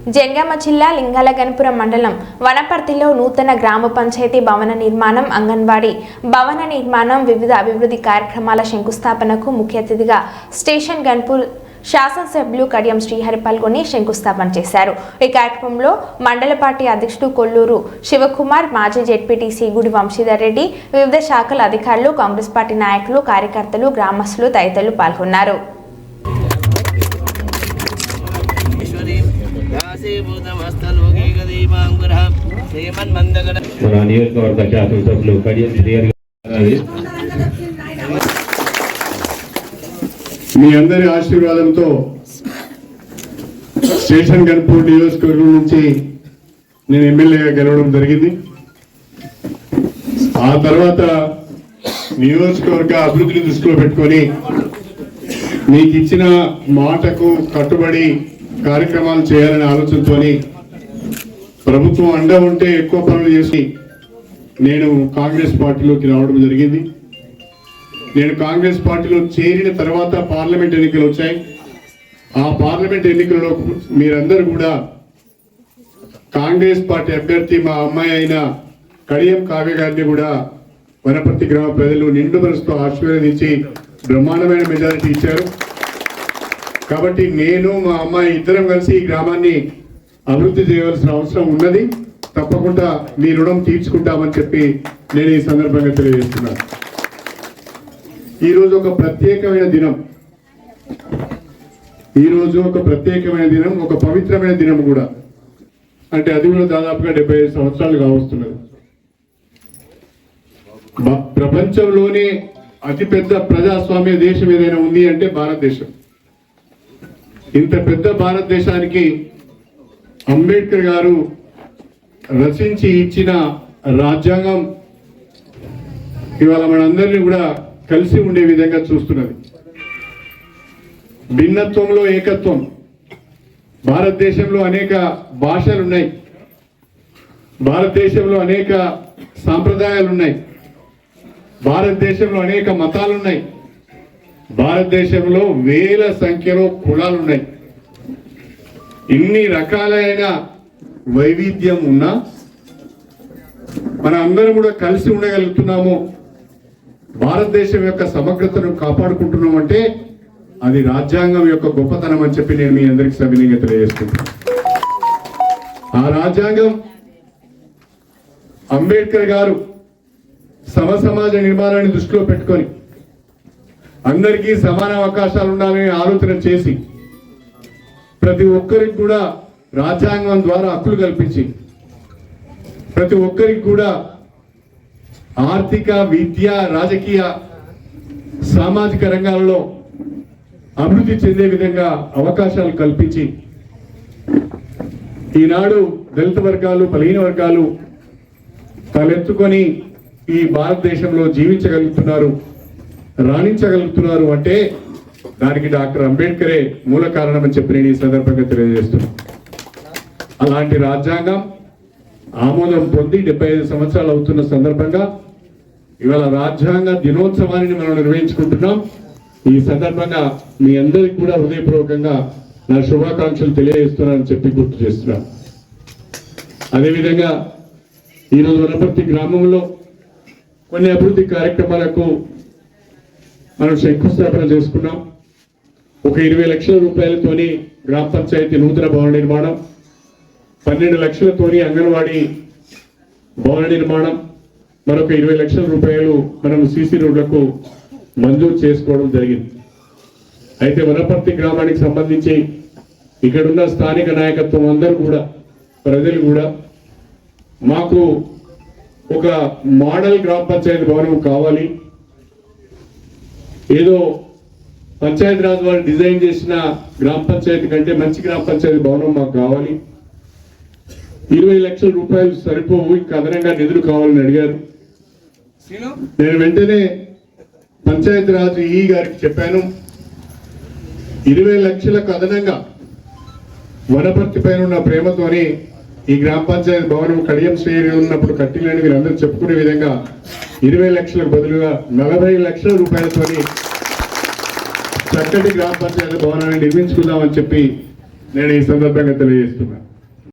జనగామ జిల్లా లింగాలగనపురం మండలం వనపర్తిలో నూతన గ్రామ పంచాయతీ భవన నిర్మాణం, అంగన్వాడీ భవన నిర్మాణం, వివిధ అభివృద్ధి కార్యక్రమాల శంకుస్థాపనకు ముఖ్య అతిథిగా స్టేషన్ గన్పూర్ శాసనసభ్యులు కడియం శ్రీహరి పాల్గొని శంకుస్థాపన చేశారు. ఈ కార్యక్రమంలో మండల పార్టీ అధ్యక్షుడు కొల్లూరు శివకుమార్, మాజీ జెడ్పీటీసీ గుడి వంశీధర్ రెడ్డి, వివిధ శాఖల అధికారులు, కాంగ్రెస్ పార్టీ నాయకులు, కార్యకర్తలు, గ్రామస్తులు తదితరులు పాల్గొన్నారు. మీ అందరి ఆశీర్వాదంతో స్టేషన్ గన్పూర్ నియోజకవర్గం నుంచి నేను ఎమ్మెల్యేగా గెలవడం జరిగింది. ఆ తర్వాత నియోజకవర్గ అభివృద్ధిని దృష్టిలో పెట్టుకొని మీకు ఇచ్చిన మాటకు కట్టుబడి కార్యక్రమాలు చేయాలనే ఆలోచనతో ప్రభుత్వం అండ ఉంటే ఎక్కువ పనులు చేసి నేను కాంగ్రెస్ పార్టీలోకి రావడం జరిగింది. నేను కాంగ్రెస్ పార్టీలో చేరిన తర్వాత పార్లమెంట్ ఎన్నికలు వచ్చాయి. ఆ పార్లమెంట్ ఎన్నికలలో మీరందరూ కూడా కాంగ్రెస్ పార్టీ అభ్యర్థి మా అమ్మాయి అయిన కడియం కావ్య గారిని కూడా వనపర్తి గ్రామ ప్రజలు నిండు మనసుతో ఆశీర్వదించి బ్రహ్మాండమైన మెజారిటీ ఇచ్చారు. కాబట్టి నేను మా అమ్మాయి ఇద్దరం కలిసి ఈ గ్రామాన్ని అభివృద్ధి చేయవలసిన అవసరం ఉన్నది. తప్పకుండా మీ రుణం తీర్చుకుంటామని చెప్పి నేను ఈ సందర్భంగా తెలియజేస్తున్నాను. ఈరోజు ఒక ప్రత్యేకమైన దినం, ఒక పవిత్రమైన దినం కూడా. అంటే అది కూడా దాదాపుగా 75 సంవత్సరాలు కావస్తున్నది. ప్రపంచంలోనే అతిపెద్ద ప్రజాస్వామ్య దేశం ఏదైనా ఉంది అంటే భారతదేశం. ఇంత పెద్ద భారతదేశానికి అంబేద్కర్ గారు రచించి ఇచ్చిన రాజ్యాంగం ఇవాళ మనందరినీ కూడా కలిసి ఉండే విధంగా చూస్తున్నది. భిన్నత్వంలో ఏకత్వం. భారతదేశంలో అనేక భాషలు ఉన్నాయి, భారతదేశంలో అనేక సాంప్రదాయాలు ఉన్నాయి, భారతదేశంలో అనేక మతాలు ఉన్నాయి, భారతదేశంలో వేల సంఖ్యలో కులాలు ఉన్నాయి. ఇన్ని రకాలైన వైవిధ్యం ఉన్నా మన అందరం కూడా కలిసి ఉండగలుగుతున్నాము. భారతదేశం యొక్క సమగ్రతను కాపాడుకుంటున్నాం అంటే అది రాజ్యాంగం యొక్క గొప్పతనం అని చెప్పి నేను మీ అందరికీ సవినయంగా తెలియజేస్తున్నాను. ఆ రాజ్యాంగం అంబేద్కర్ గారు సమసమాజ నిర్మాణాన్ని దృష్టిలో పెట్టుకొని అందరికీ సమాన అవకాశాలు ఉండాలని ఆలోచన చేసి ప్రతి ఒక్కరికి కూడా రాజ్యాంగం ద్వారా హక్కులు కల్పించి ప్రతి ఒక్కరికి కూడా ఆర్థిక, విద్య, రాజకీయ, సామాజిక రంగాలలో అభివృద్ధి చెందే విధంగా అవకాశాలు కల్పించి ఈనాడు దళిత వర్గాలు, బలహీన వర్గాలు తలెత్తుకొని ఈ భారతదేశంలో జీవించగలుగుతున్నారు, రాణించగలుగుతున్నారు అంటే దానికి డాక్టర్ అంబేద్కరే మూల కారణం అని చెప్పి నేను ఈ సందర్భంగా తెలియజేస్తున్నాను. అలాంటి రాజ్యాంగం ఆమోదం పొంది 75 సంవత్సరాలు అవుతున్న సందర్భంగా ఇవాళ రాజ్యాంగ దినోత్సవాన్ని మనం నిర్వహించుకుంటున్నాం. ఈ సందర్భంగా మీ అందరికీ కూడా హృదయపూర్వకంగా నా శుభాకాంక్షలు తెలియజేస్తున్నానని చెప్పి గుర్తు చేస్తున్నాను. అదేవిధంగా ఈరోజు వనపర్తి గ్రామంలో కొన్ని అభివృద్ధి కార్యక్రమాలకు మనం శంకుస్థాపన చేసుకున్నాం. ఒక 20 లక్షల రూపాయలతోని గ్రామ పంచాయతీ నూతన భవన నిర్మాణం, 12 లక్షలతోని అంగన్వాడీ భవన నిర్మాణం, మరొక 20 లక్షల రూపాయలు మనం సీసీ రోడ్లకు మంజూరు చేసుకోవడం జరిగింది. అయితే వనపర్తి గ్రామానికి సంబంధించి ఇక్కడున్న స్థానిక నాయకత్వం అందరూ కూడా, ప్రజలు కూడా మాకు ఒక మోడల్ గ్రామ పంచాయతీ భవనం కావాలి, ఏదో పంచాయతీరాజ్ వారు డిజైన్ చేసిన గ్రామ పంచాయతీ కంటే మంచి గ్రామ పంచాయతీ భవనం మాకు కావాలి, 20 లక్షల రూపాయలు సరిపోవు, ఇంకా అదనంగా నిధులు కావాలని అడిగారు. నేను వెంటనే పంచాయతీరాజ్ ఈ గారికి చెప్పాను, 20 లక్షలకు అదనంగా వనపర్తి పైన ఉన్న ప్రేమతోని ఈ గ్రామ పంచాయతీ భవనం కడియం శ్రేణి ఉన్నప్పుడు కట్టిలని వీరందరూ చెప్పుకునే విధంగా 20 లక్షలకు బదులుగా 40 లక్షల రూపాయలతోని చక్కటి గ్రామ పంచాయతీ భవనాన్ని నిర్మించుకుందామని చెప్పి నేను ఈ సందర్భంగా తెలియజేస్తున్నాను.